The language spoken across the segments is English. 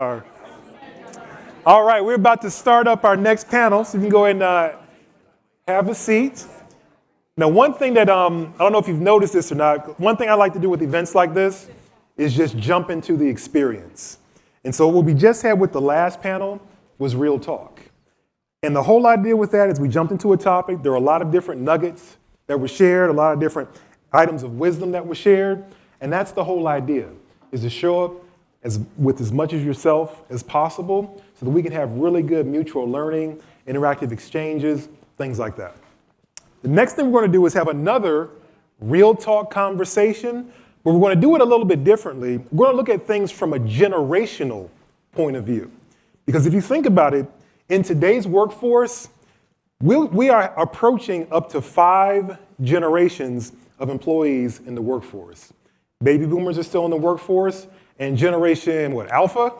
All right, we're about to start up our next panel, so you can go ahead and have a seat. Now, one thing that, I don't know if you've noticed this or not, one thing I like to do with events like this is just jump into the experience. And so what we just had with the last panel was real talk. And the whole idea with that is we jumped into a topic. There were a lot of different nuggets that were shared, a lot of different items of wisdom that were shared. And that's the whole idea, is to show up with as much of yourself as possible so that we can have really good mutual learning, interactive exchanges, things like that. The next thing we're going to do is have another real talk conversation, but we're going to do it a little bit differently. We're going to look at things from a generational point of view. Because if you think about it, in today's workforce, we are approaching up to 5 generations of employees in the workforce. Baby boomers are still in the workforce, and generation, Alpha,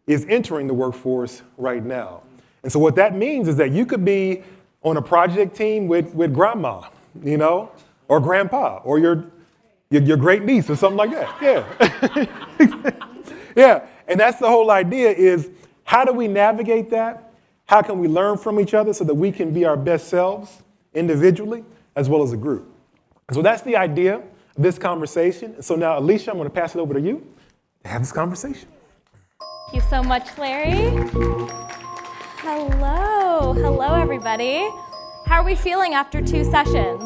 is entering the workforce right now. And so what that means is that you could be on a project team with grandma, or grandpa, or your great niece or something like that. Yeah. Yeah, and that's the whole idea is how do we navigate that? How can we learn from each other so that we can be our best selves individually as well as a group? And so that's the idea of this conversation. So now, Alisha, I'm going to pass it over to you to have this conversation. Thank you so much, Larry. Hello, everybody. How are we feeling after 2 sessions?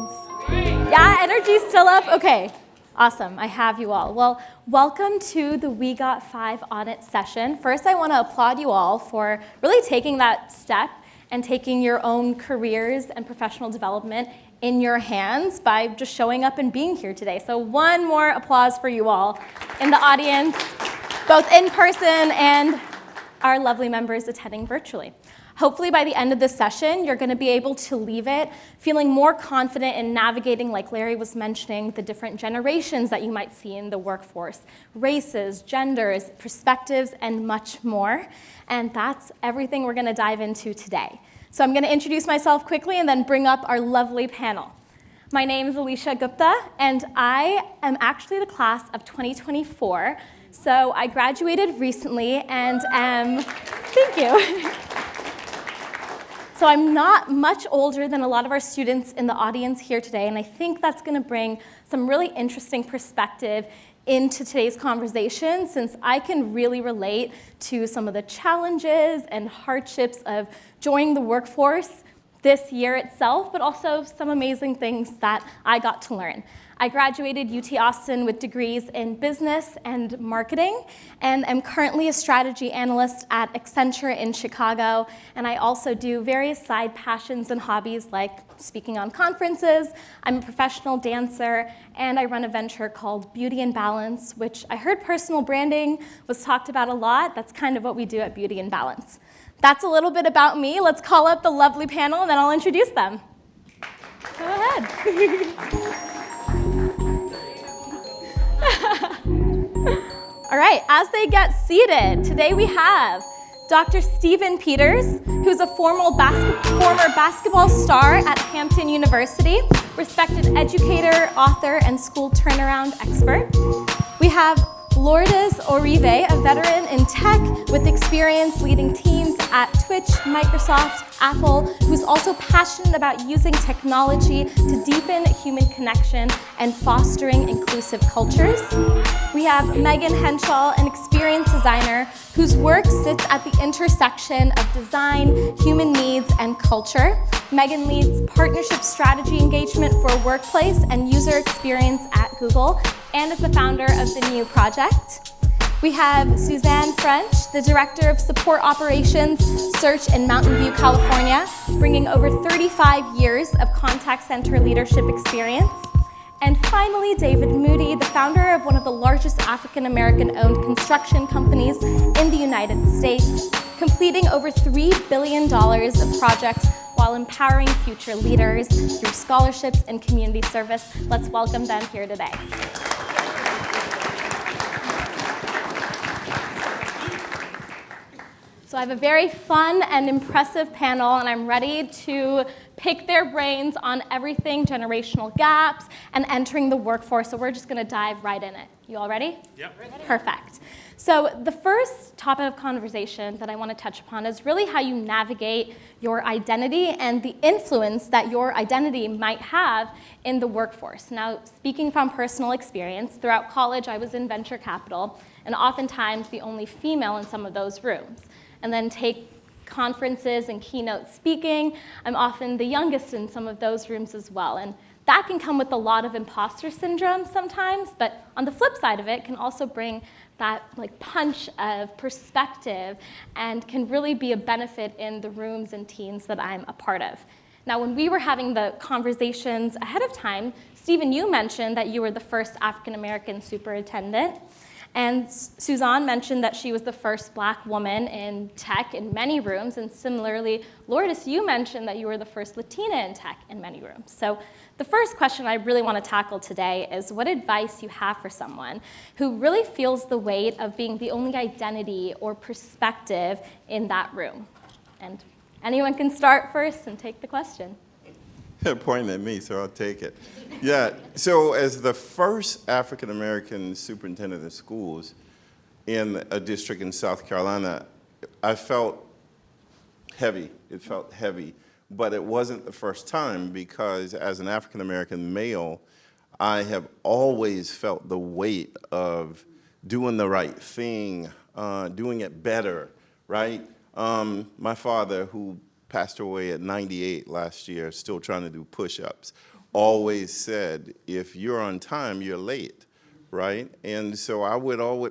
Yeah, energy's still up? Okay, awesome, I have you all. Well, welcome to the We Got 5 audit session. First, I want to applaud you all for really taking that step and taking your own careers and professional development in your hands by just showing up and being here today. So one more applause for you all in the audience, both in person and our lovely members attending virtually. Hopefully by the end of this session, you're going to be able to leave it feeling more confident in navigating, like Larry was mentioning, the different generations that you might see in the workforce, races, genders, perspectives, and much more. And that's everything we're going to dive into today. So I'm going to introduce myself quickly and then bring up our lovely panel. My name is Alisha Gupta, and I am actually the class of 2024. So I graduated recently and thank you. So I'm not much older than a lot of our students in the audience here today, and I think that's going to bring some really interesting perspective into today's conversation, since I can really relate to some of the challenges and hardships of joining the workforce this year itself, but also some amazing things that I got to learn. I graduated UT Austin with degrees in business and marketing, and am currently a strategy analyst at Accenture in Chicago. And I also do various side passions and hobbies like speaking on conferences. I'm a professional dancer, and I run a venture called Beauty and Balance, which I heard personal branding was talked about a lot. That's kind of what we do at Beauty and Balance. That's a little bit about me. Let's call up the lovely panel, and then I'll introduce them. Go ahead. All right, as they get seated, today we have Dr. Stephen Peters, who's a former basketball star at Hampton University, respected educator, author, and school turnaround expert. We have Lourdes Orive, a veteran in tech with experience leading teams at Twitch, Microsoft, Apple, who's also passionate about using technology to deepen human connection and fostering inclusive cultures. We have Megan Henshall, an experienced designer whose work sits at the intersection of design, human needs, and culture. Megan leads partnership strategy engagement for workplace and user experience at Google, and is the founder of the New Project. We have Suzanne French, the Director of Support Operations Search in Mountain View, California, bringing over 35 years of contact center leadership experience. And finally, David Moody, the founder of one of the largest African-American-owned construction companies in the United States, completing over $3 billion of projects while empowering future leaders through scholarships and community service. Let's welcome them here today. So I have a very fun and impressive panel, and I'm ready to pick their brains on everything, generational gaps, and entering the workforce. So we're just going to dive right in it. You all ready? Yep. Ready. Perfect. So the first topic of conversation that I want to touch upon is really how you navigate your identity and the influence that your identity might have in the workforce. Now, speaking from personal experience, throughout college I was in venture capital, and oftentimes the only female in some of those rooms. And then take conferences and keynote speaking, I'm often the youngest in some of those rooms as well. And that can come with a lot of imposter syndrome sometimes, but on the flip side of it can also bring that punch of perspective and can really be a benefit in the rooms and teams that I'm a part of. Now, when we were having the conversations ahead of time, Stephen, you mentioned that you were the first African-American superintendent. And Suzanne mentioned that she was the first Black woman in tech in many rooms. And similarly, Lourdes, you mentioned that you were the first Latina in tech in many rooms. So the first question I really want to tackle today is what advice you have for someone who really feels the weight of being the only identity or perspective in that room. And anyone can start first and take the question. They're pointing at me, so I'll take it. Yeah, so as the first African-American superintendent of schools in a district in South Carolina, I felt heavy. It felt heavy, but it wasn't the first time because as an African-American male, I have always felt the weight of doing the right thing, doing it better, right? My father, who passed away at 98 last year, still trying to do push-ups, always said, if you're on time, you're late, right? And so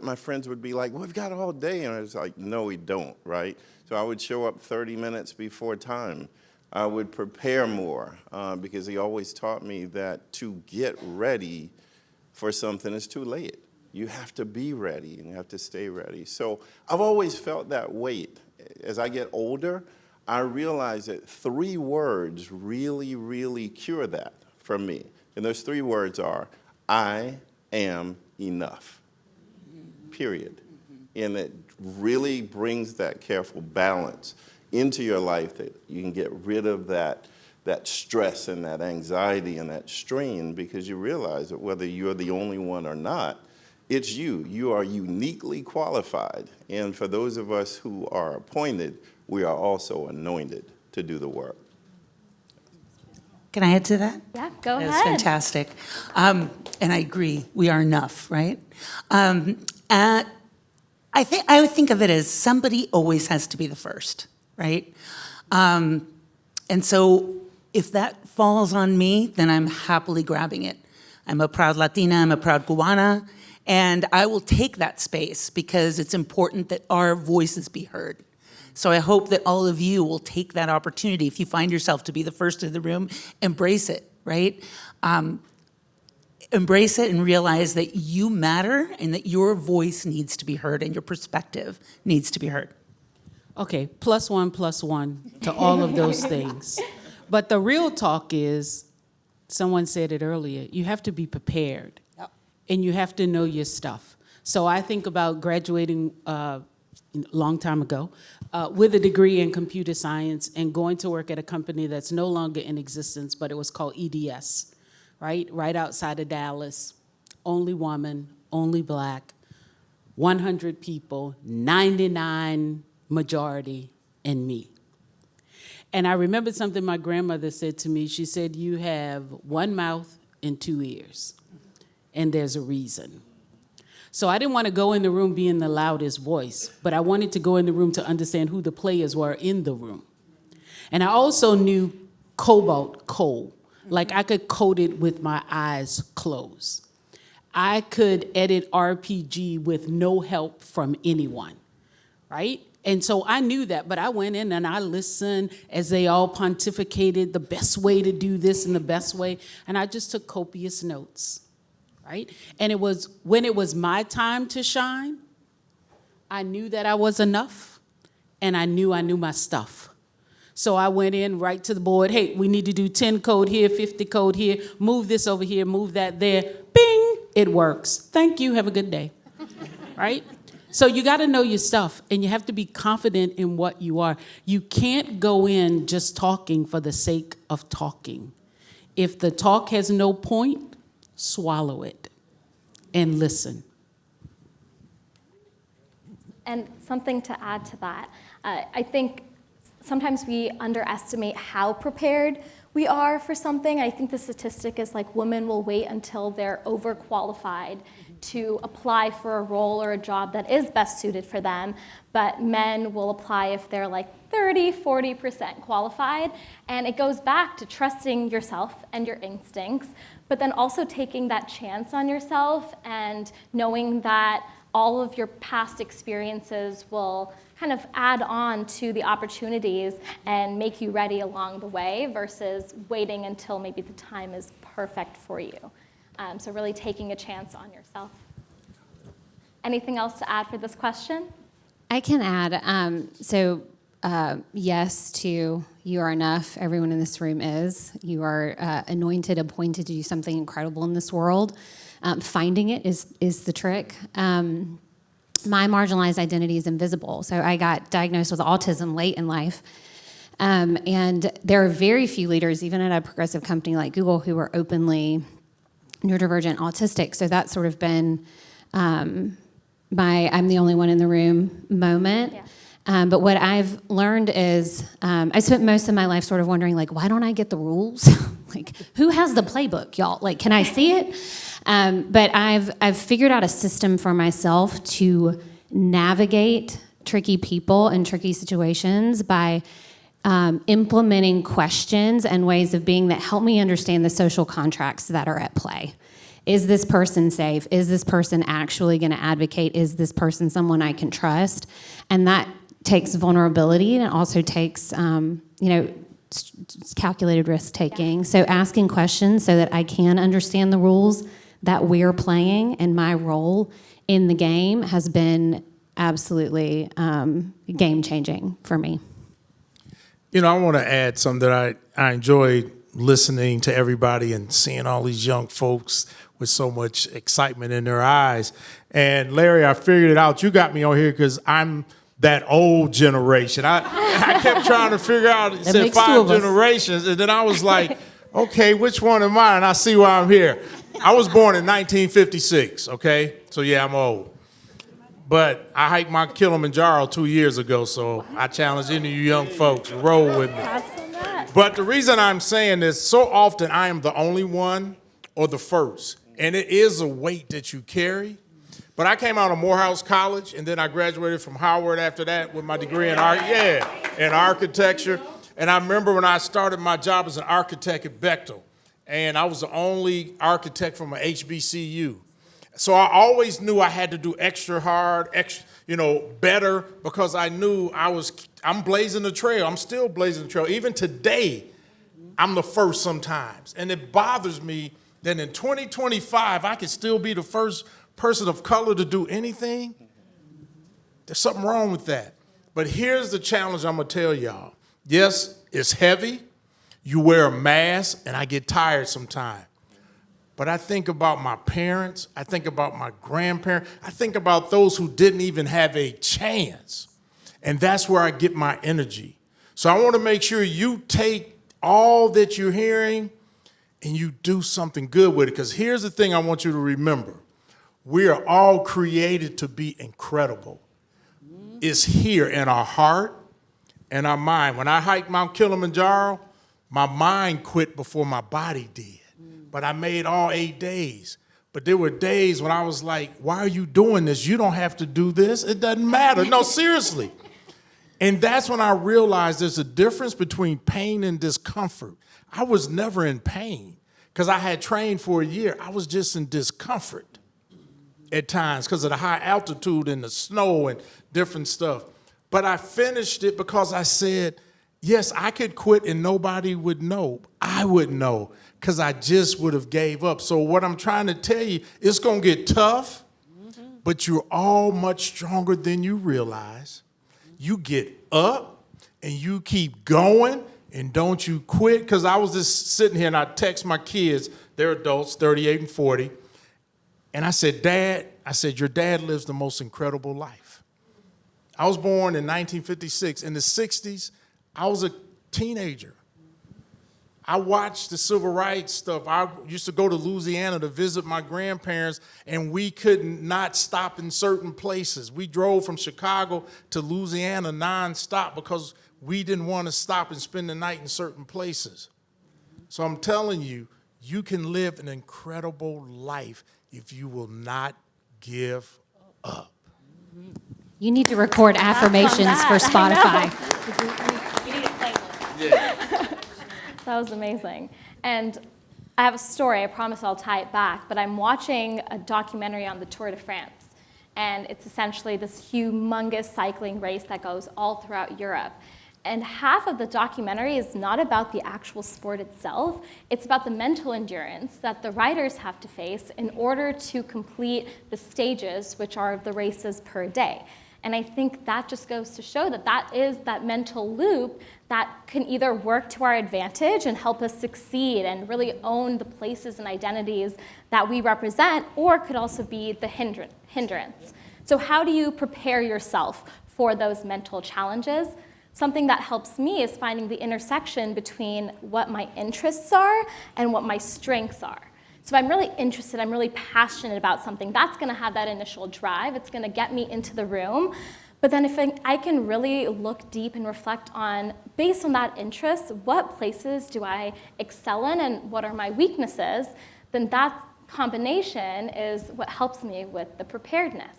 my friends would be like, well, we've got all day. And I was like, no, we don't, right? So I would show up 30 minutes before time. I would prepare more because he always taught me that to get ready for something is too late. You have to be ready and you have to stay ready. So I've always felt that weight. As I get older, I realize that 3 words really, really cure that for me. And those 3 words are, I am enough, period. And it really brings that careful balance into your life that you can get rid of that stress and that anxiety and that strain because you realize that whether you're the only one or not, it's you. You are uniquely qualified. And for those of us who are appointed, we are also anointed to do the work. Can I add to that? Yeah, go ahead. That's fantastic. And I agree, we are enough, right? I would think of it as somebody always has to be the first, right? And so if that falls on me, then I'm happily grabbing it. I'm a proud Latina, I'm a proud Cubana, and I will take that space because it's important that our voices be heard. So I hope that all of you will take that opportunity. If you find yourself to be the first in the room, embrace it, right? Embrace it and realize that you matter and that your voice needs to be heard and your perspective needs to be heard. Okay, +1 to all of those things. But the real talk is, someone said it earlier, you have to be prepared. Yep. And you have to know your stuff. So I think about graduating a long time ago with a degree in computer science and going to work at a company that's no longer in existence, but it was called EDS, right outside of Dallas. Only woman, only Black, 100 people, 99 majority, and me. And I remembered something my grandmother said to me. She said, you have 1 mouth and 2 ears, and there's a reason. So I didn't want to go in the room being the loudest voice, but I wanted to go in the room to understand who the players were in the room. And I also knew cobalt coal. Like I could code it with my eyes closed. I could edit RPG with no help from anyone, right? And so I knew that, but I went in and I listened as they all pontificated the best way to do this and the best way, and I just took copious notes. Right? And it was when it was my time to shine, I knew that I was enough, and I knew my stuff. So I went in right to the board, hey, we need to do 10 code here, 50 code here, move this over here, move that there. Bing, it works. Thank you, have a good day. Right? So you got to know your stuff, and you have to be confident in what you are. You can't go in just talking for the sake of talking. If the talk has no point, swallow it and listen. And something to add to that, I think sometimes we underestimate how prepared we are for something. I think the statistic is like women will wait until they're overqualified to apply for a role or a job that is best suited for them, but men will apply if they're like 30, 40% qualified. And it goes back to trusting yourself and your instincts, but then also taking that chance on yourself and knowing that all of your past experiences will kind of add on to the opportunities and make you ready along the way versus waiting until maybe the time is perfect for you. So really taking a chance on yourself. Anything else to add for this question? I can add, yes to you are enough. Everyone in this room is. You are anointed, appointed to do something incredible in this world. Finding it is the trick. My marginalized identity is invisible. So I got diagnosed with autism late in life. And there are very few leaders, even at a progressive company like Google, who are openly neurodivergent autistic. So that's sort of been my I'm the only one in the room moment. Yeah. But what I've learned is I spent most of my life sort of wondering, like, why don't I get the rules? Like, who has the playbook, y'all? Like, can I see it? But I've figured out a system for myself to navigate tricky people and tricky situations by implementing questions and ways of being that help me understand the social contracts that are at play. Is this person safe? Is this person actually going to advocate? Is this person someone I can trust? And that takes vulnerability, and it also takes, calculated risk taking. So asking questions so that I can understand the rules that we're playing and my role in the game has been absolutely game changing for me. I want to add something that I enjoy listening to everybody and seeing all these young folks with so much excitement in their eyes. And Larry, I figured it out. You got me on here because I'm that old generation. I kept trying to figure out, it said 5 generations, and then I was like, okay, which one am I? And I see why I'm here. I was born in 1956, okay? So yeah, I'm old. But I hiked Mount Kilimanjaro 2 years ago, so I challenge any of you young folks to roll with me. But the reason I'm saying this, so often I am the only one or the first, and it is a weight that you carry. But I came out of Morehouse College, and then I graduated from Howard after that with my degree in architecture. And I remember when I started my job as an architect at Bechtel, and I was the only architect from an HBCU. So I always knew I had to do extra hard, better, because I knew I'm blazing the trail. I'm still blazing the trail. Even today, I'm the first sometimes. And it bothers me that in 2025, I can still be the first person of color to do anything. There's something wrong with that. But here's the challenge I'm going to tell y'all. Yes, it's heavy. You wear a mask, and I get tired sometimes. But I think about my parents. I think about my grandparents. I think about those who didn't even have a chance. And that's where I get my energy. So I want to make sure you take all that you're hearing and you do something good with it. Because here's the thing I want you to remember. We are all created to be incredible. It's here in our heart and our mind. When I hiked Mount Kilimanjaro, my mind quit before my body did. But I made all 8 days. But there were days when I was like, why are you doing this? You don't have to do this. It doesn't matter. No, seriously. And that's when I realized there's a difference between pain and discomfort. I was never in pain because I had trained for a year. I was just in discomfort at times because of the high altitude and the snow and different stuff. But I finished it because I said, yes, I could quit and nobody would know. I would know because I just would have gave up. So what I'm trying to tell you, it's going to get tough, but you're all much stronger than you realize. You get up and you keep going and don't you quit. Because I was just sitting here and I text my kids, they're adults, 38 and 40, And I said, Dad, your dad lives the most incredible life. I was born in 1956. In the 60s, I was a teenager. I watched the civil rights stuff. I used to go to Louisiana to visit my grandparents, and we could not stop in certain places. We drove from Chicago to Louisiana nonstop because we didn't want to stop and spend the night in certain places. So I'm telling you, you can live an incredible life if you will not give up. You need to record affirmations for Spotify. You need a playlist. That was amazing. And I have a story. I promise I'll tie it back. But I'm watching a documentary on the Tour de France. And it's essentially this humongous cycling race that goes all throughout Europe. And half of the documentary is not about the actual sport itself. It's about the mental endurance that the riders have to face in order to complete the stages, which are the races per day. And I think that just goes to show that that is that mental loop that can either work to our advantage and help us succeed and really own the places and identities that we represent, or could also be the hindrance. So how do you prepare yourself for those mental challenges? Something that helps me is finding the intersection between what my interests are and what my strengths are. So if I'm really interested, I'm really passionate about something, that's going to have that initial drive. It's going to get me into the room. But then if I can really look deep and reflect on, based on that interest, what places do I excel in and what are my weaknesses, then that combination is what helps me with the preparedness.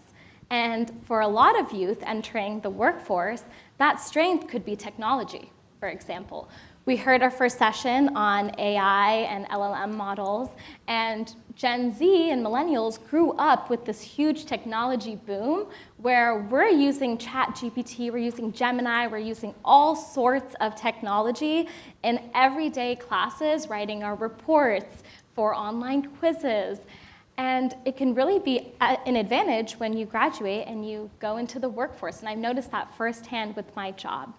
And for a lot of youth entering the workforce, that strength could be technology, for example. We heard our first session on AI and LLM models, and Gen Z and millennials grew up with this huge technology boom where we're using ChatGPT, we're using Gemini, we're using all sorts of technology in everyday classes, writing our reports, for online quizzes. And it can really be an advantage when you graduate and you go into the workforce. And I've noticed that firsthand with my job.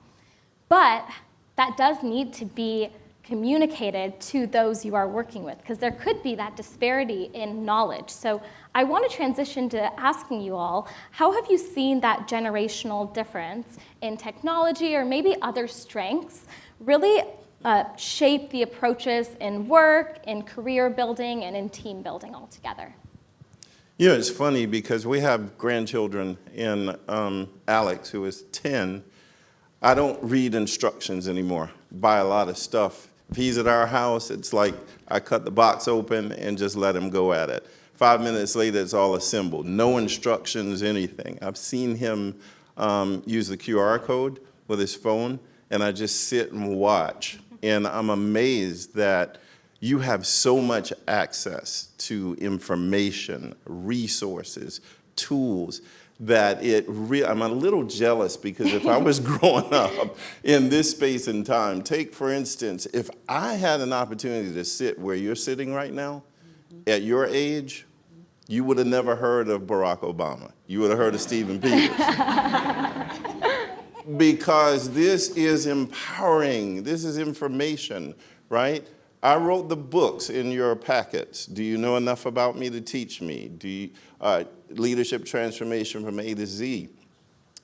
But that does need to be communicated to those you are working with, because there could be that disparity in knowledge. So I want to transition to asking you all, how have you seen that generational difference in technology or maybe other strengths really shape the approaches in work, in career building, and in team building altogether? You know, it's funny because we have grandchildren, and Alex, who is 10, I don't read instructions anymore, buy a lot of stuff. If he's at our house, it's like I cut the box open and just let him go at it. 5 minutes later, it's all assembled. No instructions, anything. I've seen him use the QR code with his phone, and I just sit and watch. And I'm amazed that you have so much access to information, resources, tools, that I'm a little jealous, because if I was growing up in this space and time, take for instance, if I had an opportunity to sit where you're sitting right now, at your age, you would have never heard of Barack Obama. You would have heard of Stephen Peters. Because this is empowering, this is information, right? I wrote the books in your packets. Do you know enough about me to teach me? Leadership Transformation from A to Z.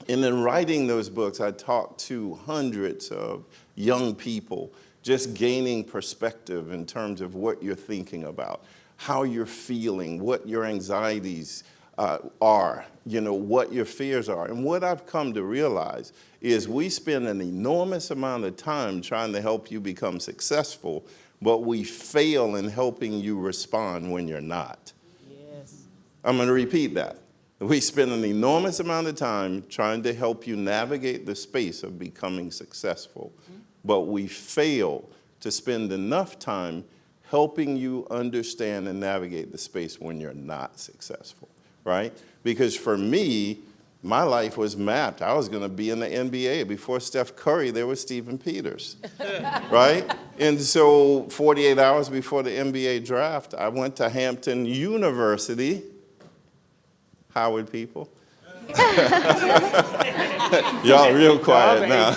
And in writing those books, I talked to hundreds of young people, just gaining perspective in terms of what you're thinking about, how you're feeling, what your anxieties are, what your fears are. And what I've come to realize is we spend an enormous amount of time trying to help you become successful, but we fail in helping you respond when you're not. Yes. I'm going to repeat that. We spend an enormous amount of time trying to help you navigate the space of becoming successful, but we fail to spend enough time helping you understand and navigate the space when you're not successful, right? Because for me, my life was mapped. I was going to be in the NBA. Before Steph Curry, there was Stephen Peters, right? And so 48 hours before the NBA draft, I went to Hampton University. Howard people. Y'all real quiet now.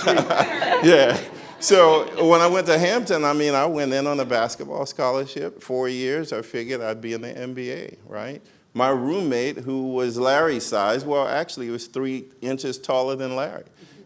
Yeah. So when I went to Hampton, I went in on a basketball scholarship. 4 years, I figured I'd be in the NBA, right? My roommate, who was Larry's size, well, actually, he was 3 inches taller than Larry.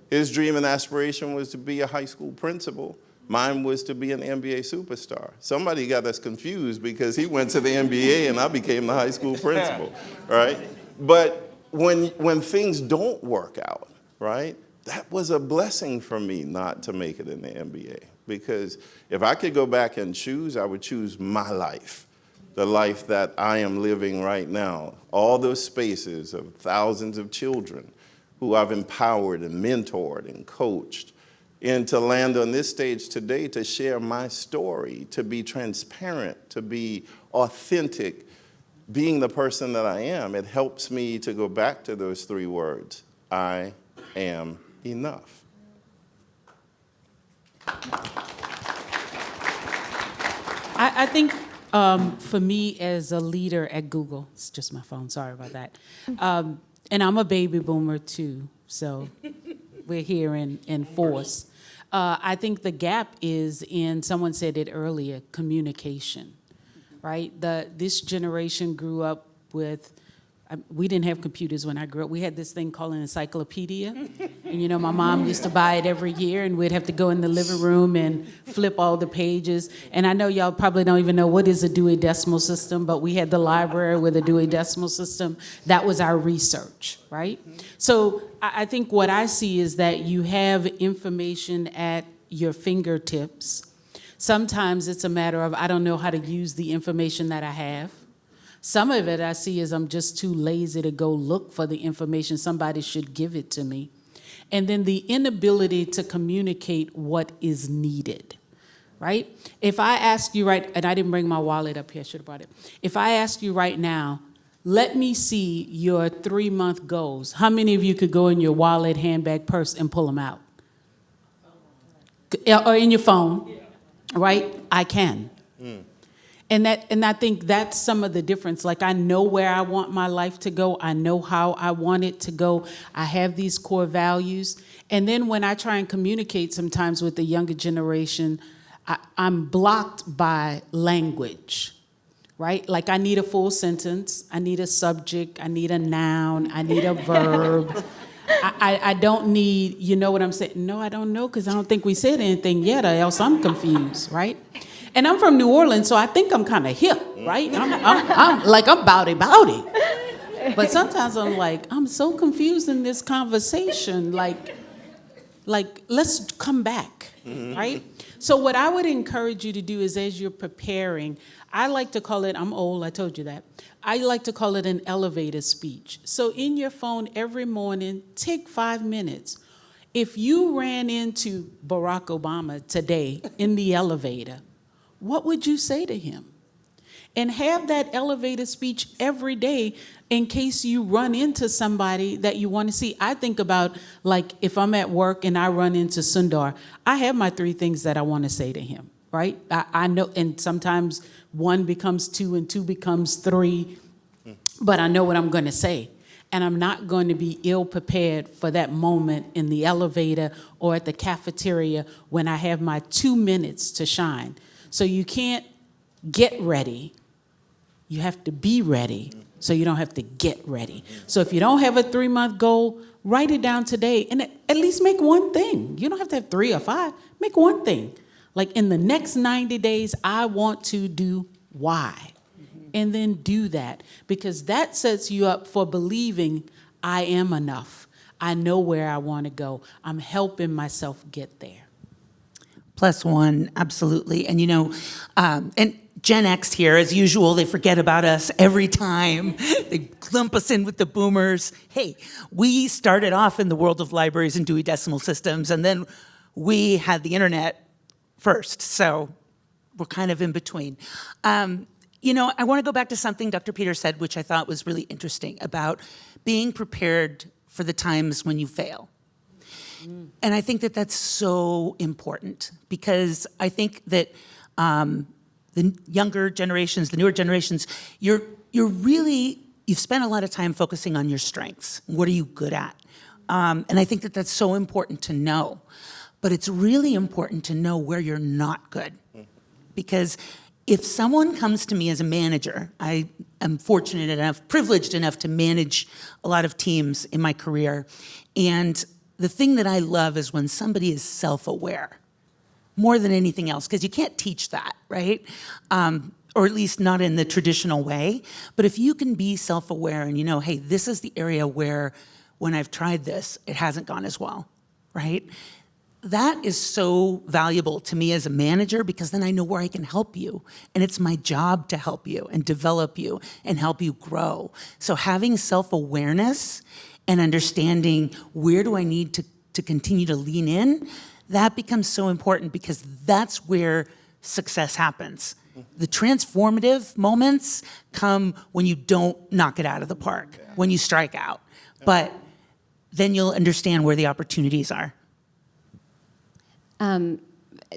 His dream and aspiration was to be a high school principal. Mine was to be an NBA superstar. Somebody got us confused because he went to the NBA and I became the high school principal, right? But when things don't work out, right, that was a blessing for me not to make it in the NBA. Because if I could go back and choose, I would choose my life, the life that I am living right now. All those spaces of thousands of children who I've empowered and mentored and coached, and to land on this stage today to share my story, to be transparent, to be authentic, being the person that I am. It helps me to go back to those 3 words: I am enough. I think for me as a leader at Google, it's just my phone, sorry about that. And I'm a baby boomer too, so we're here in force. I think the gap is in, someone said it earlier, communication, right? This generation grew up with, we didn't have computers when I grew up. We had this thing called an encyclopedia. And my mom used to buy it every year, and we'd have to go in the living room and flip all the pages. And I know y'all probably don't even know what is a Dewey Decimal System, but we had the library with a Dewey Decimal System. That was our research, right? So I think what I see is that you have information at your fingertips. Sometimes it's a matter of, I don't know how to use the information that I have. Some of it I see is I'm just too lazy to go look for the information. Somebody should give it to me. And then the inability to communicate what is needed, right? If I ask you and I didn't bring my wallet up here, I should have brought it. If I ask you right now, let me see your 3-month goals, how many of you could go in your wallet, handbag, purse, and pull them out? Or in your phone, right? I can. And I think that's some of the difference. Like, I know where I want my life to go. I know how I want it to go. I have these core values. And then when I try and communicate sometimes with the younger generation, I'm blocked by language, right? Like, I need a full sentence. I need a subject. I need a noun. I need a verb. I don't need, you know what I'm saying? No, I don't know, because I don't think we said anything yet, or else I'm confused, right? And I'm from New Orleans, so I think I'm kind of hip, right? I'm like, I'm bowdy. But sometimes I'm like, I'm so confused in this conversation. Like let's come back, right? So what I would encourage you to do is, as you're preparing, I like to call it, I'm old, I told you that. I like to call it an elevator speech. So in your phone every morning, take 5 minutes. If you ran into Barack Obama today in the elevator, what would you say to him? And have that elevator speech every day in case you run into somebody that you want to see. I think about, like, if I'm at work and I run into Sundar, I have my 3 things that I want to say to him, right? I know, and sometimes 1 becomes 2 and 2 becomes 3, but I know what I'm going to say. And I'm not going to be ill-prepared for that moment in the elevator or at the cafeteria when I have my 2 minutes to shine. So you can't get ready. You have to be ready, so you don't have to get ready. So if you don't have a 3-month goal, write it down today and at least make 1 thing. You don't have to have 3 or 5. Make 1 thing. Like, in the next 90 days, I want to do Y. And then do that, because that sets you up for believing I am enough. I know where I want to go. I'm helping myself get there. +1, absolutely. And and Gen X here, as usual, they forget about us every time. They clump us in with the boomers. Hey, we started off in the world of libraries and Dewey Decimal Systems, and then we had the internet first, so we're kind of in between. I want to go back to something Dr. Peter said, which I thought was really interesting, about being prepared for the times when you fail. And I think that that's so important, because I think that the younger generations, the newer generations, you've spent a lot of time focusing on your strengths. What are you good at? And I think that that's so important to know. But it's really important to know where you're not good. Because if someone comes to me as a manager, I am fortunate enough, privileged enough to manage a lot of teams in my career. And the thing that I love is when somebody is self-aware, more than anything else, because you can't teach that, right? Or at least not in the traditional way. But if you can be self-aware and you know, hey, this is the area where when I've tried this, it hasn't gone as well, right? That is so valuable to me as a manager because then I know where I can help you. And it's my job to help you and develop you and help you grow. So having self-awareness and understanding where do I need to continue to lean in, that becomes so important because that's where success happens. The transformative moments come when you don't knock it out of the park, when you strike out. But then you'll understand where the opportunities are.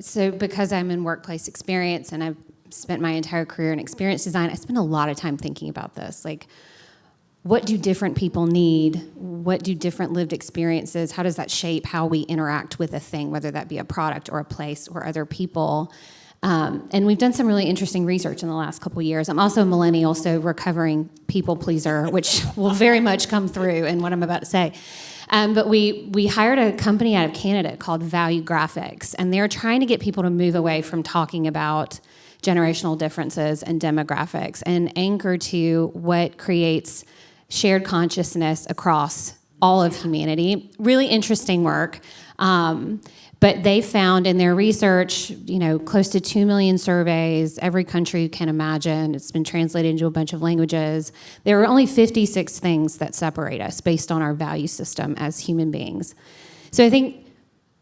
So because I'm in workplace experience and I've spent my entire career in experience design, I spend a lot of time thinking about this. Like, what do different people need? What do different lived experiences, how does that shape how we interact with a thing, whether that be a product or a place or other people? And we've done some really interesting research in the last couple of years. I'm also a millennial, so recovering people pleaser, which will very much come through in what I'm about to say. But we hired a company out of Canada called Value Graphics, and they're trying to get people to move away from talking about generational differences and demographics and anchor to what creates shared consciousness across all of humanity. Really interesting work. But they found in their research, close to 2 million surveys, every country you can imagine. It's been translated into a bunch of languages. There are only 56 things that separate us based on our value system as human beings. So I think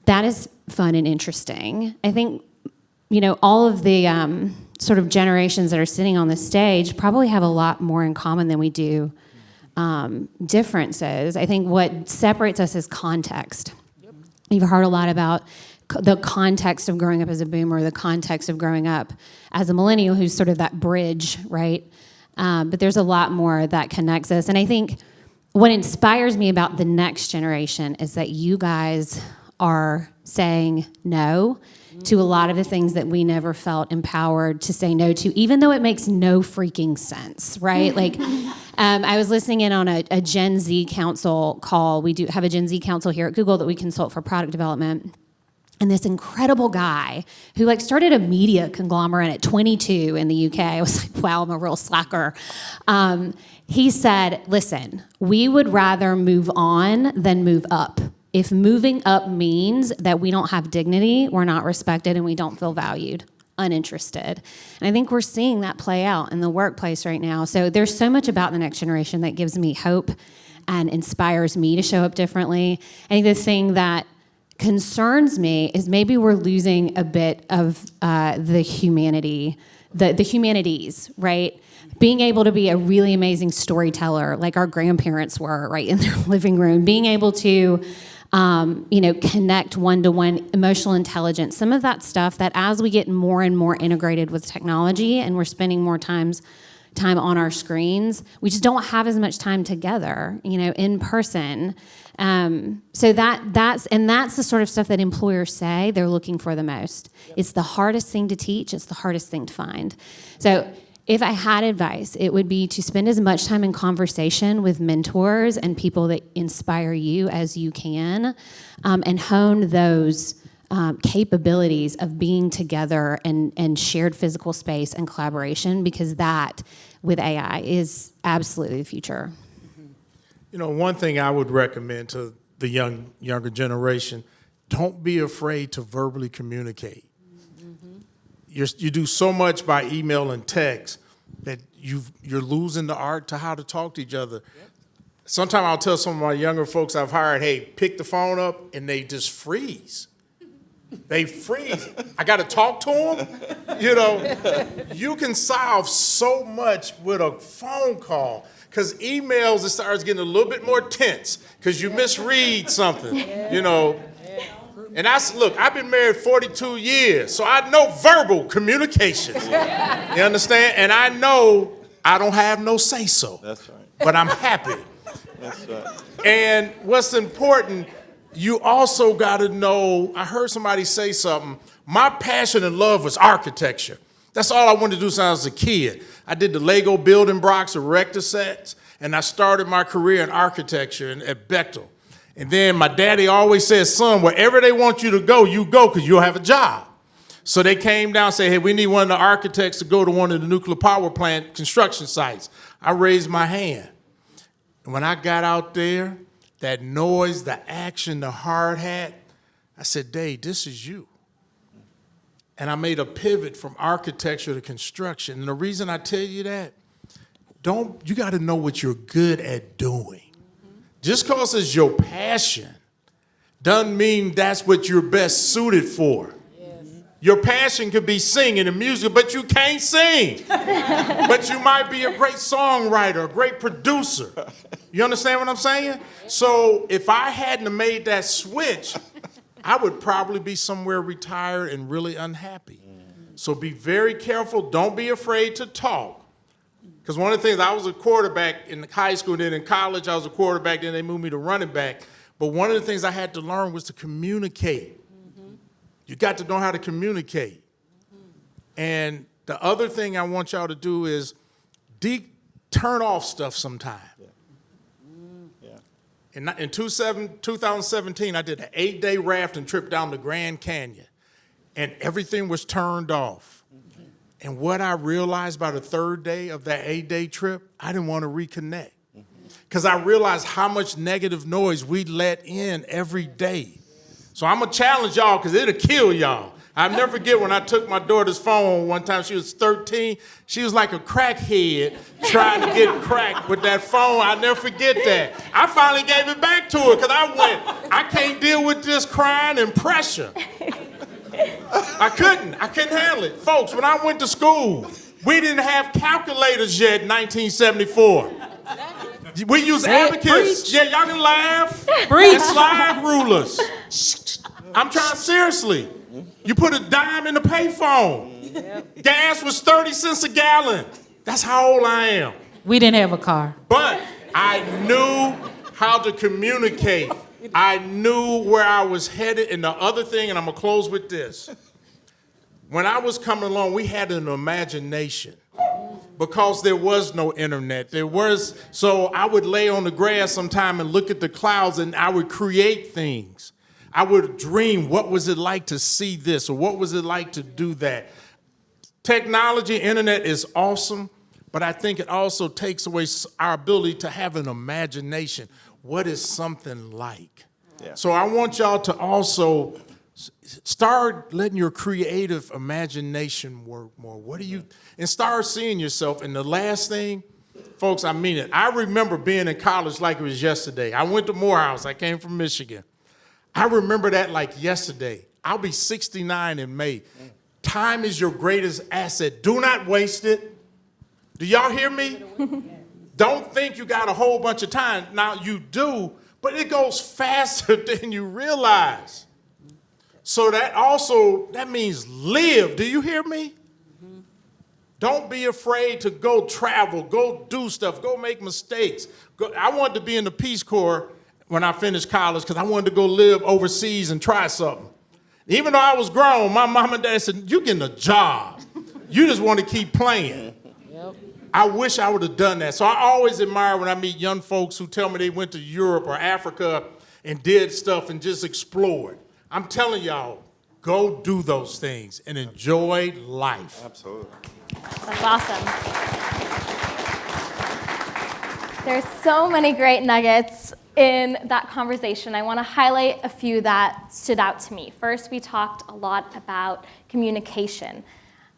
that is fun and interesting. I think, all of the sort of generations that are sitting on the stage probably have a lot more in common than we do differences. I think what separates us is context. You've heard a lot about the context of growing up as a boomer, the context of growing up as a millennial, who's sort of that bridge, right? But there's a lot more that connects us. And I think what inspires me about the next generation is that you guys are saying no to a lot of the things that we never felt empowered to say no to, even though it makes no freaking sense, right? Like, I was listening in on a Gen Z council call. We do have a Gen Z council here at Google that we consult for product development. And this incredible guy who started a media conglomerate at 22 in the UK. I was like, wow, I'm a real slacker. He said, listen, we would rather move on than move up. If moving up means that we don't have dignity, we're not respected, and we don't feel valued, uninterested. And I think we're seeing that play out in the workplace right now. So there's so much about the next generation that gives me hope and inspires me to show up differently. I think the thing that concerns me is maybe we're losing a bit of the humanity, the humanities, right? Being able to be a really amazing storyteller like our grandparents were, right, in their living room. Being able to connect one-to-one, emotional intelligence, some of that stuff that as we get more and more integrated with technology and we're spending more time on our screens, we just don't have as much time together, in person. So that's the sort of stuff that employers say they're looking for the most. Yep. It's the hardest thing to teach. It's the hardest thing to find. So if I had advice, it would be to spend as much time in conversation with mentors and people that inspire you as you can, and hone those capabilities of being together and shared physical space and collaboration, because that, with AI, is absolutely the future. One thing I would recommend to the younger generation, don't be afraid to verbally communicate. You do so much by email and text that you're losing the art to how to talk to each other. Yep. Sometimes I'll tell some of my younger folks I've hired, hey, pick the phone up, and they just freeze. They freeze. I got to talk to them. You can solve so much with a phone call, because emails, it starts getting a little bit more tense because you misread something, And look, I've been married 42 years, so I know verbal communications. You understand? And I know I don't have no say-so. That's right. But I'm happy. That's right. And what's important, you also got to know, I heard somebody say something, my passion and love was architecture. That's all I wanted to do since I was a kid. I did the Lego building blocks, erector sets, and I started my career in architecture at Bechtel. And then my daddy always said, son, wherever they want you to go because you'll have a job. So they came down and said, hey, we need one of the architects to go to one of the nuclear power plant construction sites. I raised my hand. And when I got out there, that noise, the action, the hard hat, I said, Dave, this is you. And I made a pivot from architecture to construction. And the reason I tell you that, you got to know what you're good at doing. Just because it's your passion doesn't mean that's what you're best suited for. Yes. Your passion could be singing and music, but you can't sing. But you might be a great songwriter, a great producer. You understand what I'm saying? So if I hadn't have made that switch, I would probably be somewhere retired and really unhappy. So be very careful. Don't be afraid to talk. Because one of the things, I was a quarterback in high school, then in college I was a quarterback, then they moved me to running back. But one of the things I had to learn was to communicate. Mm-hmm. You got to know how to communicate. Mm-hmm. And the other thing I want y'all to do is turn off stuff sometime. Yeah. Yeah. In 2017, I did an 8-day rafting trip down the Grand Canyon, and everything was turned off. And what I realized by the third day of that 8-day trip, I didn't want to reconnect. Because I realized how much negative noise we let in every day. So I'm going to challenge y'all because it'll kill y'all. I'll never forget when I took my daughter's phone one time. She was 13. She was like a crackhead trying to get crack with that phone. I'll never forget that. I finally gave it back to her because I can't deal with this crying and pressure. I couldn't handle it. Folks, when I went to school, we didn't have calculators yet in 1974. We used abacus. Yeah, y'all can laugh. And slide rulers. I'm trying seriously. You put a dime in the payphone. Yep. Gas was 30 cents a gallon. That's how old I am. We didn't have a car. But I knew how to communicate. I knew where I was headed. And the other thing, and I'm going to close with this. When I was coming along, we had an imagination because there was no internet. So I would lay on the grass sometime and look at the clouds, and I would create things. I would dream, what was it like to see this, or what was it like to do that? Technology, internet is awesome, but I think it also takes away our ability to have an imagination. What is something like? Yeah. So I want y'all to also start letting your creative imagination work more. And start seeing yourself. And the last thing, folks, I mean it. I remember being in college like it was yesterday. I went to Morehouse. I came from Michigan. I remember that like yesterday. I'll be 69 in May. Time is your greatest asset. Do not waste it. Do y'all hear me? Don't think you got a whole bunch of time. Now, you do, but it goes faster than you realize. So that means live. Do you hear me? Mm-hmm. Don't be afraid to go travel, go do stuff, go make mistakes. I wanted to be in the Peace Corps when I finished college because I wanted to go live overseas and try something. Even though I was grown, my mom and dad said, you're getting a job. You just want to keep playing. Yep. I wish I would have done that. So I always admire when I meet young folks who tell me they went to Europe or Africa and did stuff and just explored. I'm telling y'all, go do those things and enjoy life. Absolutely. That's awesome. There's so many great nuggets in that conversation. I want to highlight a few that stood out to me. First, we talked a lot about communication.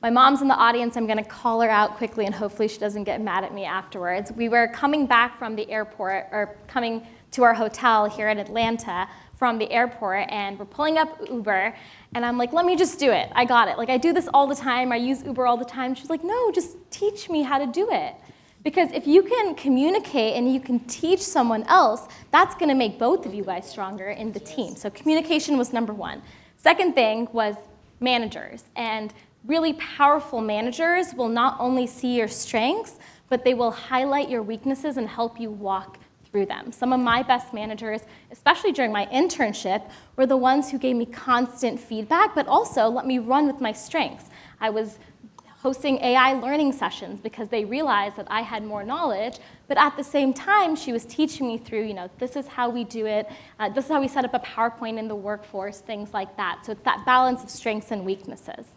My mom's in the audience. I'm going to call her out quickly, and hopefully she doesn't get mad at me afterwards. We were coming back from the airport, or coming to our hotel here in Atlanta from the airport, and we're pulling up Uber, and I'm like, let me just do it. I got it. Like, I do this all the time. I use Uber all the time. She's like, no, just teach me how to do it. Because if you can communicate and you can teach someone else, that's going to make both of you guys stronger in the team. So communication was number one. Second thing was managers. And really powerful managers will not only see your strengths, but they will highlight your weaknesses and help you walk through them. Some of my best managers, especially during my internship, were the ones who gave me constant feedback, but also let me run with my strengths. I was hosting AI learning sessions because they realized that I had more knowledge, but at the same time, she was teaching me through, this is how we do it, this is how we set up a PowerPoint in the workforce, things like that. So it's that balance of strengths and weaknesses.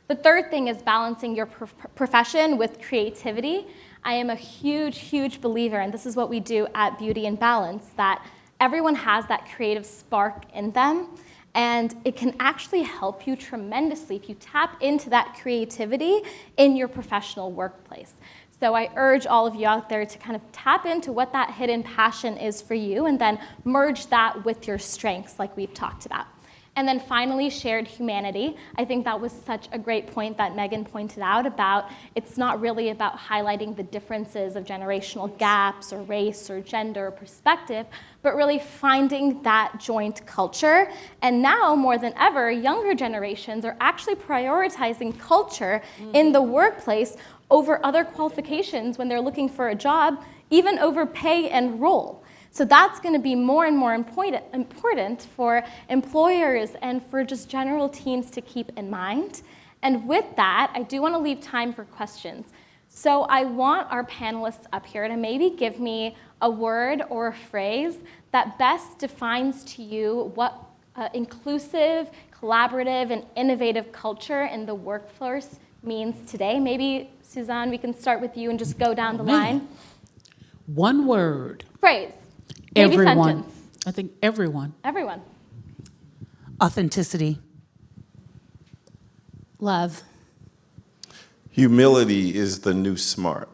The third thing is balancing your profession with creativity. I am a huge, huge believer, and this is what we do at Beauty and Balance, that everyone has that creative spark in them, and it can actually help you tremendously if you tap into that creativity in your professional workplace. So I urge all of you out there to kind of tap into what that hidden passion is for you and then merge that with your strengths like we've talked about. And then finally, shared humanity. I think that was such a great point that Megan pointed out about it's not really about highlighting the differences of generational gaps or race or gender or perspective, but really finding that joint culture. And now, more than ever, younger generations are actually prioritizing culture in the workplace over other qualifications when they're looking for a job, even over pay and role. So that's going to be more and more important for employers and for just general teams to keep in mind. And with that, I do want to leave time for questions. So I want our panelists up here to maybe give me a word or a phrase that best defines to you what inclusive, collaborative, and innovative culture in the workforce means today. Maybe, Suzanne, we can start with you and just go down the line. One word. Phrase. Maybe Everyone. sentence. I think everyone. Everyone. Authenticity. Love. Humility is the new smart.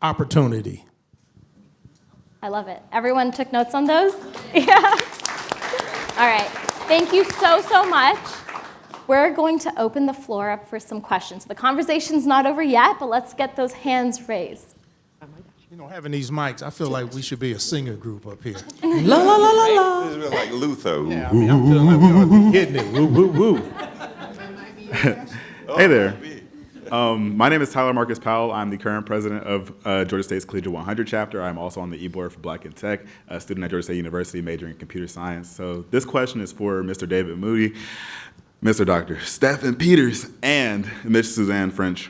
Opportunity. I love it. Everyone took notes on those? Yeah. All right. Thank you so, so much. We're going to open the floor up for some questions. The conversation's not over yet, but let's get those hands raised. Having these mics, I feel like we should be a singer group up here. La la la la la. This is like Luther. Yeah, I mean, I'm feeling like we're gonna be hitting it. Woo, woo, woo. Hey there. My name is Tyler Marcus Powell. I'm the current president of Georgia State's Collegiate 100 chapter. I'm also on the e-board for Black in Tech, a student at Georgia State University majoring in computer science. So this question is for Mr. David Moody, Mr. Dr. Stephen Peters, and Miss Suzanne French.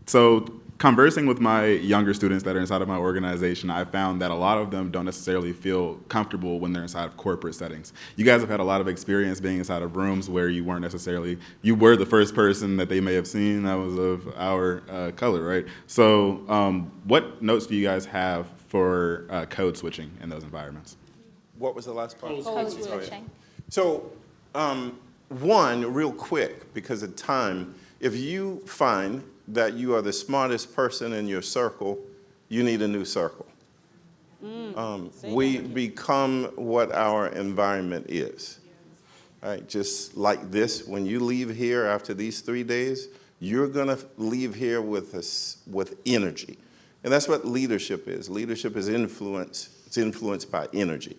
So conversing with my younger students that are inside of my organization, I found that a lot of them don't necessarily feel comfortable when they're inside of corporate settings. You guys have had a lot of experience being inside of rooms where you weren't necessarily, you were the first person that they may have seen that was of our color, right? So what notes do you guys have for code switching in those environments? What was the last part? Code switching. So, one, real quick, because of time, if you find that you are the smartest person in your circle, you need a new circle. We become what our environment is. Right? Just like this, when you leave here after these 3 days, you're going to leave here with energy. And that's what leadership is. Leadership is influence. It's influenced by energy.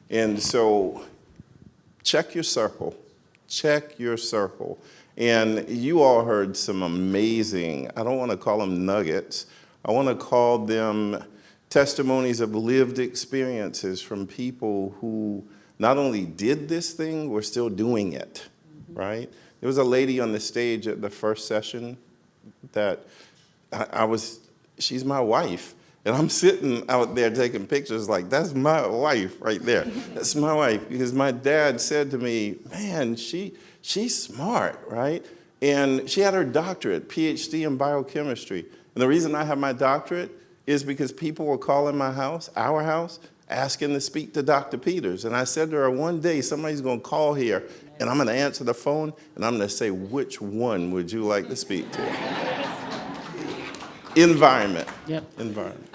And so check your circle. Check your circle. And you all heard some amazing, I don't want to call them nuggets, I want to call them testimonies of lived experiences from people who not only did this thing, were still doing it, right? There was a lady on the stage at the first session that she's my wife. And I'm sitting out there taking pictures like, that's my wife right there. That's my wife. Because my dad said to me, man, she's smart, right? And she had her doctorate, PhD in biochemistry. And the reason I have my doctorate is because people were calling my house, our house, asking to speak to Dr. Peters. And I said to her, one day somebody's going to call here, and I'm going to answer the phone, and I'm going to say, which one would you like to speak to? Environment. Yep. Environment.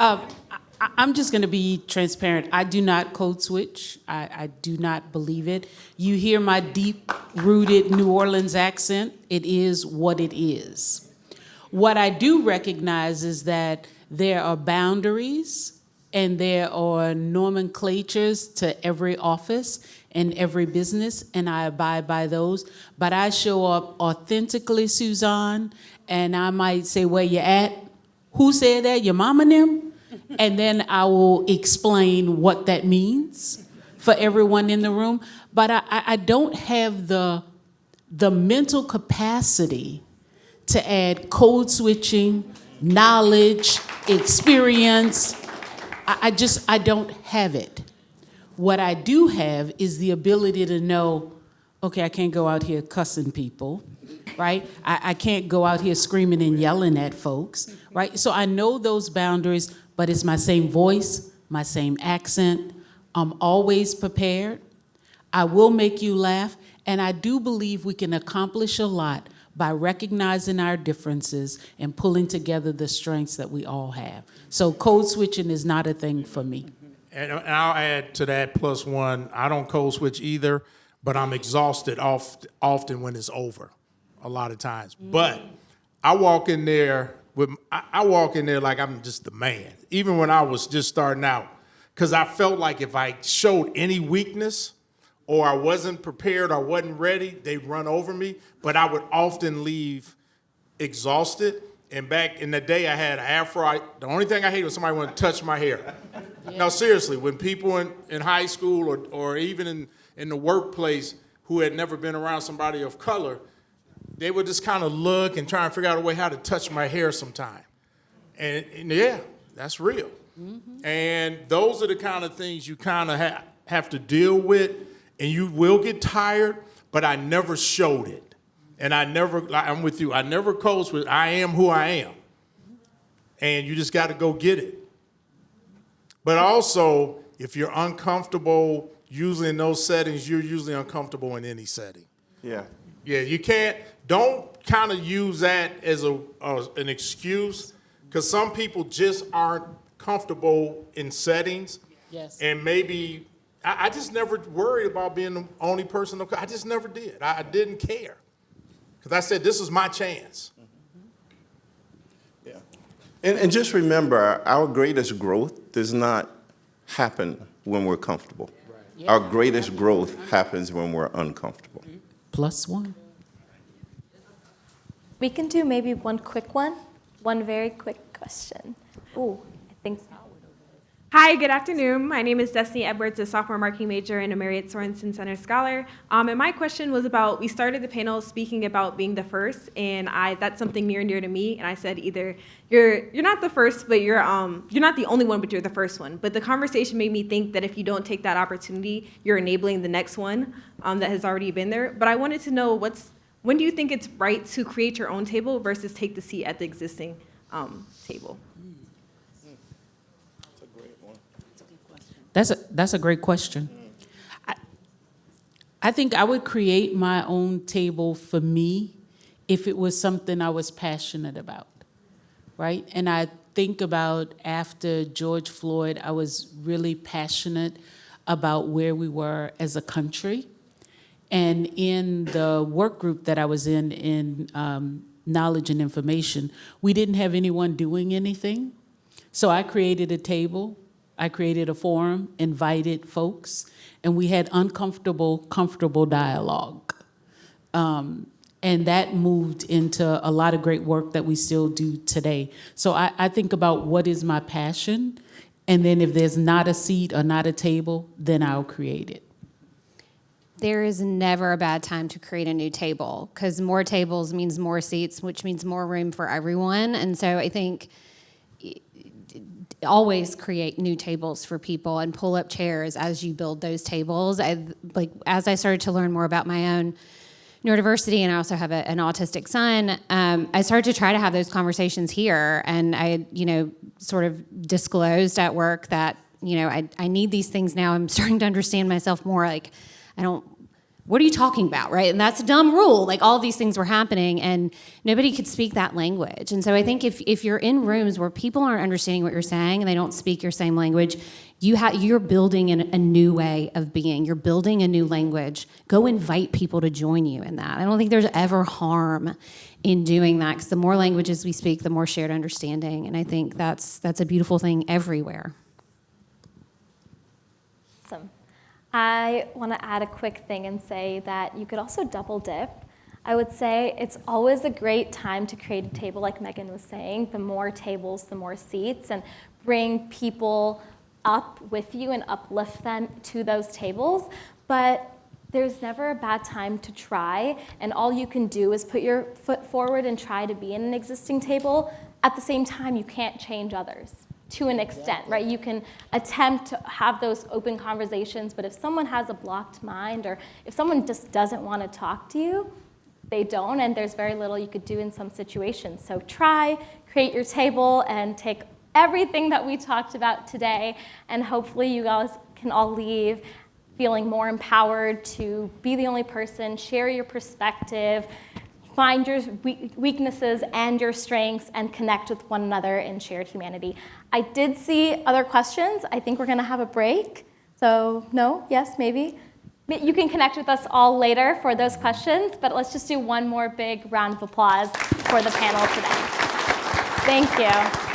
I'm just going to be transparent. I do not code switch. I do not believe it. You hear my deep-rooted New Orleans accent. It is what it is. What I do recognize is that there are boundaries and there are nomenclatures to every office and every business, and I abide by those. But I show up authentically, Suzanne, and I might say, where you at? Who said that? Your mama and them? And then I will explain what that means for everyone in the room. But I don't have the the mental capacity to add code switching, knowledge, experience. I don't have it. What I do have is the ability to know, okay, I can't go out here cussing people, right? I can't go out here screaming and yelling at folks, right? So I know those boundaries, but it's my same voice, my same accent. I'm always prepared. I will make you laugh, and I do believe we can accomplish a lot by recognizing our differences and pulling together the strengths that we all have. So code switching is not a thing for me. And I'll add to that +1, I don't code switch either, but I'm exhausted often when it's over, a lot of times. But I walk in there like I'm just the man, even when I was just starting out, because I felt like if I showed any weakness or I wasn't prepared or wasn't ready, they'd run over me. But I would often leave exhausted. And back in the day, I had an afro. The only thing I hated was somebody wanted to touch my hair. Yeah. No, seriously, when people in high school or even in the workplace who had never been around somebody of color, they would just kind of look and try and figure out a way how to touch my hair sometime. And yeah, that's real. Mm-hmm. And those are the kind of things you kind of have to deal with, and you will get tired, but I never showed it. And I'm with you, I never code switched. I am who I am. And you just got to go get it. But also, if you're uncomfortable usually in those settings, you're usually uncomfortable in any setting. Yeah. Yeah, you don't kind of use that as an excuse, because some people just aren't comfortable in settings. Yes. And maybe, I just never worried about being the only person. I just never did. I didn't care. Because I said, this is my chance. Yeah. And just remember, our greatest growth does not happen when we're comfortable. Right. Yeah. Our greatest growth happens when we're uncomfortable. +1. We can do maybe one very quick question. Ooh, I think so. Hi, good afternoon. My name is Destiny Edwards, a sophomore marketing major and a Marriott Sorensen Center Scholar. And my question was about, we started the panel speaking about being the first, and that's something near and dear to me. And I said either you're not the first, but you're not the only one, but you're the first one. But the conversation made me think that if you don't take that opportunity, you're enabling the next one that has already been there. But I wanted to know when do you think it's right to create your own table versus take the seat at the existing table? That's a great question. I think I would create my own table for me if it was something I was passionate about, right? And I think about after George Floyd, I was really passionate about where we were as a country. And in the work group that I was in knowledge and information, we didn't have anyone doing anything. So I created a table. I created a forum, invited folks, and we had comfortable dialogue. And that moved into a lot of great work that we still do today. So I think about what is my passion, and then if there's not a seat or not a table, then I'll create it. There is never a bad time to create a new table, because more tables means more seats, which means more room for everyone. And so I think always create new tables for people and pull up chairs as you build those tables. As I started to learn more about my own neurodiversity, and I also have an autistic son, I started to try to have those conversations here. And I, sort of disclosed at work that, I need these things now. I'm starting to understand myself more. What are you talking about, right? And that's a dumb rule. All these things were happening, and nobody could speak that language. And so I think if you're in rooms where people aren't understanding what you're saying and they don't speak your same language, you're building a new way of being. You're building a new language. Go invite people to join you in that. I don't think there's ever harm in doing that, because the more languages we speak, the more shared understanding. And I think that's a beautiful thing everywhere. Awesome. I want to add a quick thing and say that you could also double dip. I would say it's always a great time to create a table, like Megan was saying. The more tables, the more seats, and bring people up with you and uplift them to those tables. But there's never a bad time to try, and all you can do is put your foot forward and try to be in an existing table. At the same time, you can't change others to an extent, right? You can attempt to have those open conversations, but if someone has a blocked mind, or if someone just doesn't want to talk to you, they don't, and there's very little you could do in some situations. So try, create your table, and take everything that we talked about today, and hopefully you guys can all leave feeling more empowered to be the only person, share your perspective, find your weaknesses and your strengths, and connect with one another in shared humanity. I did see other questions. I think we're going to have a break. So no, yes, maybe. You can connect with us all later for those questions, but let's just do one more big round of applause for the panel today. Thank you.